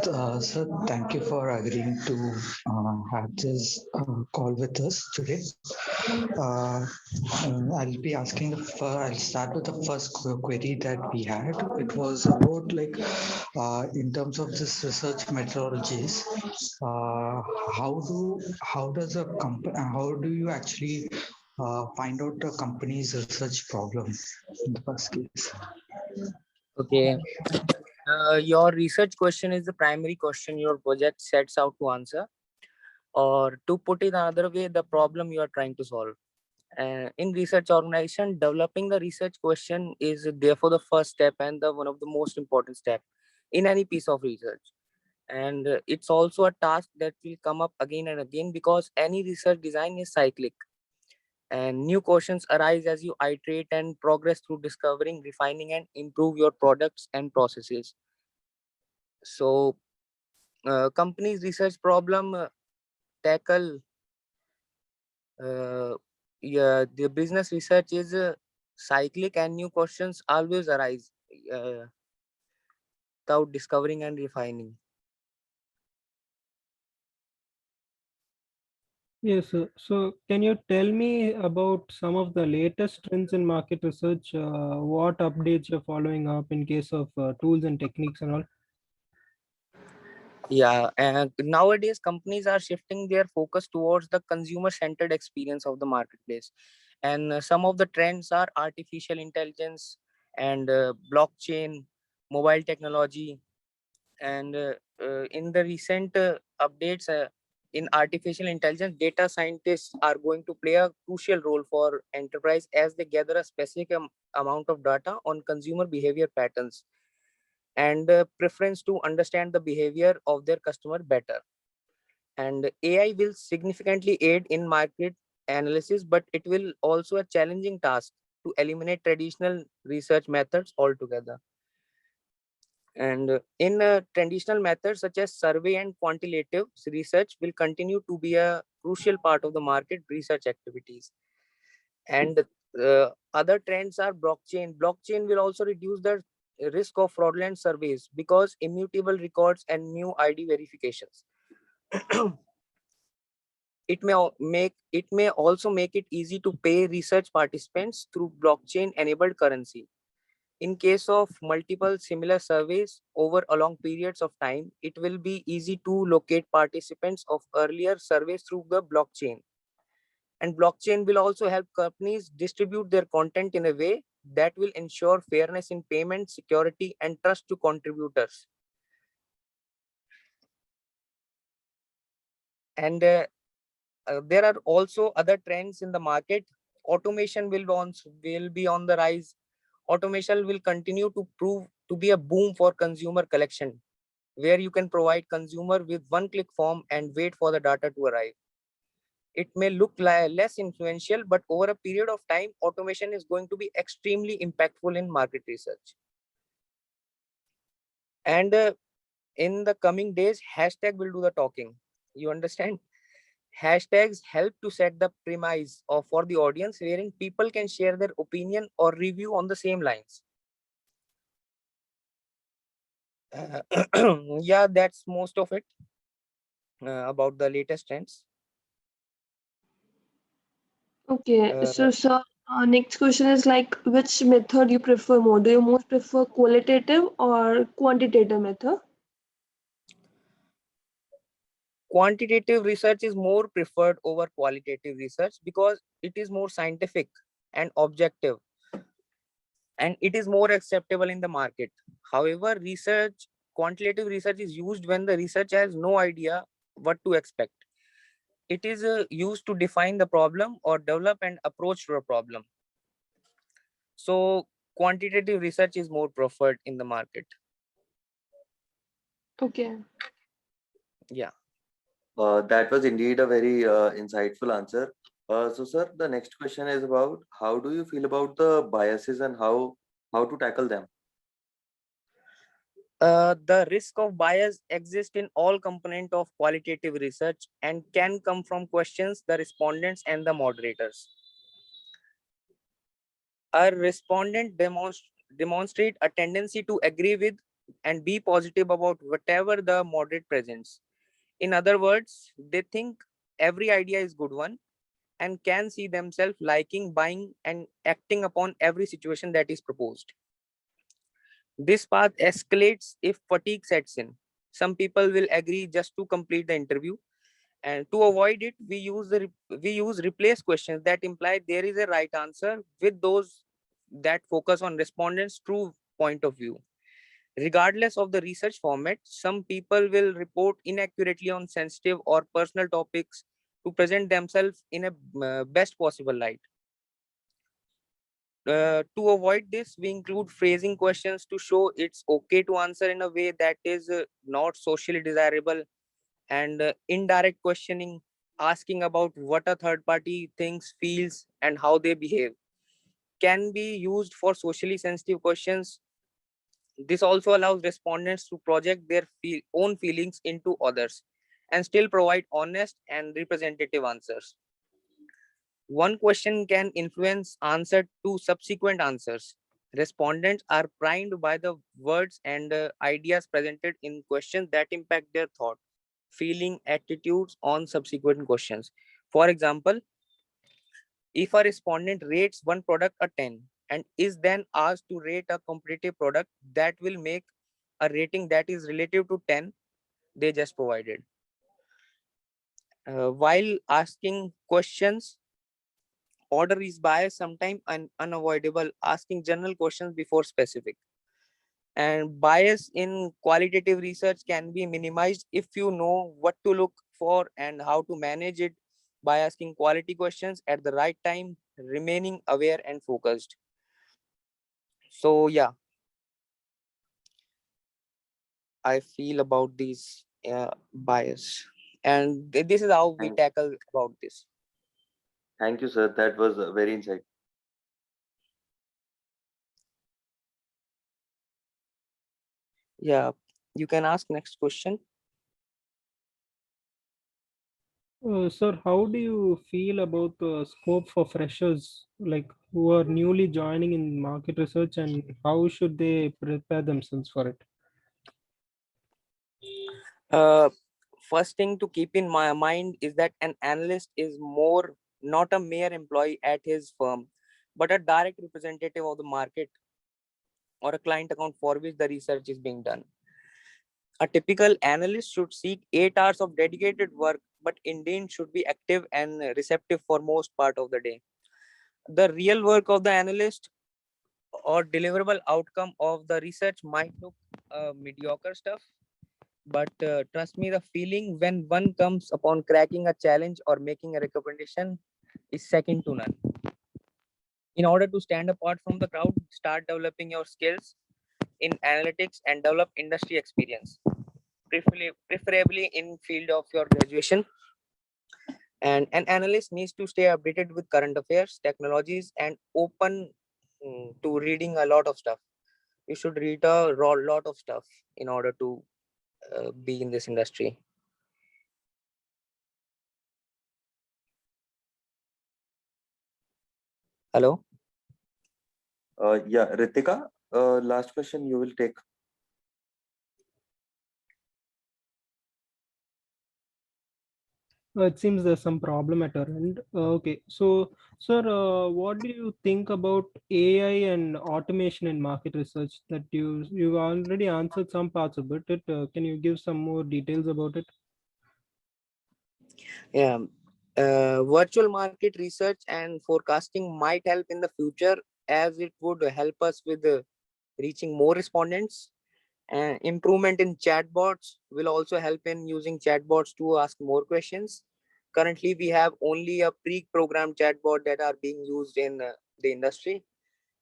Sir, thank you for agreeing to have this call with us today. Uh, I'll be asking I'll start with the first query that we had. It was about like in terms of this research methodologies, how does a company how do you actually find out a company's research problem in the first case? Okay. Your research question is the primary question your project sets out to answer, or to put it another way, the problem you are trying to solve. In research organization, developing the research question is therefore the first step and the one of the most important step in any piece of research. And it's also a task that will come up again and again because any research design is cyclic and new questions arise as you iterate and progress through discovering, refining, and improve your products and processes. So companies research problem tackle yeah, the business research is cyclic and new questions always arise uh, without discovering and refining. Yes, sir. So can you tell me about some of the latest trends in market research? What updates you're following up in case of tools and techniques and all? Yeah, and nowadays companies are shifting their focus towards the consumer centered experience of the marketplace, and some of the trends are artificial intelligence and blockchain, mobile technology, and in the recent updates in artificial intelligence, data scientists are going to play a crucial role for enterprise as they gather a specific amount of data on consumer behavior patterns and preference to understand the behavior of their customer better. And AI will significantly aid in market analysis, but it will also a challenging task to eliminate traditional research methods altogether. And in traditional methods such as survey and quantitative research will continue to be a crucial part of the market research activities. And other trends are blockchain. Blockchain will also reduce the risk of fraudulent surveys because immutable records and new ID verifications. It may also make it easy to pay research participants through blockchain enabled currency. In case of multiple similar surveys over a long periods of time, it will be easy to locate participants of earlier surveys through the blockchain. And blockchain will also help companies distribute their content in a way that will ensure fairness in payment, security, and trust to contributors. And there are also other trends in the market. Automation will be on the rise. Automation will continue to prove to be a boom for consumer collection, where you can provide consumer with one-click form and wait for the data to arrive. It may look less influential, but over a period of time, automation is going to be extremely impactful in market research. And in the coming days, hashtag will do the talking. You understand? Hashtags help to set the premise of for the audience wherein people can share their opinion or review on the same lines. Yeah, that's most of it about the latest trends. Okay, Uh, so sir, next question is like which method you prefer more? Do you most prefer qualitative or quantitative method? Quantitative research is more preferred over qualitative research because it is more scientific and objective, and it is more acceptable in the market. However, quantitative research is used when the researcher has no idea what to expect. It is used to define the problem or develop an approach to a problem. So quantitative research is more preferred in the market. Okay. Yeah. That was indeed a very insightful answer. So, sir, the next question is about how do you feel about the biases and how to tackle them? The risk of bias exists in all component of qualitative research and can come from questions, the respondents, and the moderators. A respondent demonstrate a tendency to agree with and be positive about whatever the moderate presents. In other words, they think every idea is good one and can see themselves liking, buying, and acting upon every situation that is proposed. This path escalates if fatigue sets in. Some people will agree just to complete the interview, and to avoid it, we use replace questions that imply there is a right answer with those that focus on respondents' true point of view. Regardless of the research format, some people will report inaccurately on sensitive or personal topics to present themselves in a best possible light. To avoid this, we include phrasing questions to show it's okay to answer in a way that is not socially desirable, and indirect questioning, asking about what a third party thinks, feels, and how they behave, can be used for socially sensitive questions. This also allows respondents to project their own feelings into others and still provide honest and representative answers. One question can influence answer to subsequent answers. Respondents are primed by the words and ideas presented in questions that impact their thought, feeling, attitudes on subsequent questions. For example, if a respondent rates one product a 10 and is then asked to rate a competitive product, that will make a rating that is relative to 10 they just provided. While asking questions, order is biased, sometimes unavoidable, asking general questions before specific. And bias in qualitative research can be minimized if you know what to look for and how to manage it by asking quality questions at the right time, remaining aware and focused. So, yeah, I feel about these bias. And this is how we Thank, tackle about this. thank you, sir. That was very insightful. Yeah, you can ask next question. Sir, how do you feel about the scope for freshers, like who are newly joining in market research, and how should they prepare themselves for it? Uh, First thing to keep in my mind is that an analyst is more not a mere employee at his firm, but a direct representative of the market or a client account for which the research is being done. A typical analyst should seek 8 hours of dedicated work, but indeed should be active and receptive for most part of the day. The real work of the analyst or deliverable outcome of the research might look mediocre stuff, but trust me, the feeling when one comes upon cracking a challenge or making a recommendation is second to none. In order to stand apart from the crowd, start developing your skills in analytics and develop industry experience, preferably in field of your graduation. And an analyst needs to stay updated with current affairs, technologies, and open to reading a lot of stuff. You should read a lot of stuff in order to be in this industry. Hello. Yeah, Ritika, last question you will take. It seems there's some problem at our end. Okay, so sir, what do you think about AI and automation in market research? That you already answered some parts about it. Can you give some more details about it? Yeah. Virtual market research and forecasting might help in the future as it would help us with reaching more respondents. Improvement in chatbots will also help in using chatbots to ask more questions. Currently, we have only a pre-programmed chatbot that are being used in the industry.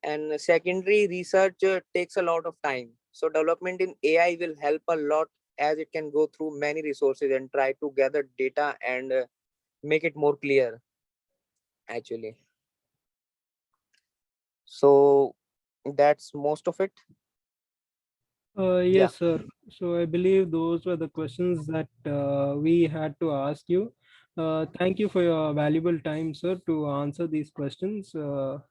And secondary research takes a lot of time. So development in AI will help a lot as it can go through many resources and try to gather data and make it more clear actually. So that's most of it. Yeah. Yes, sir. So I believe those were the questions that we had to ask you. Thank you for your valuable time, sir, to answer these questions.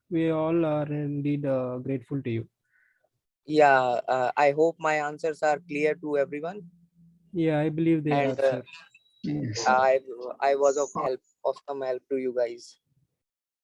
We all are indeed grateful to you. Yeah, I hope my answers are clear to everyone, Yeah, I believe they and are, sir. Yes. I was of some help to you guys.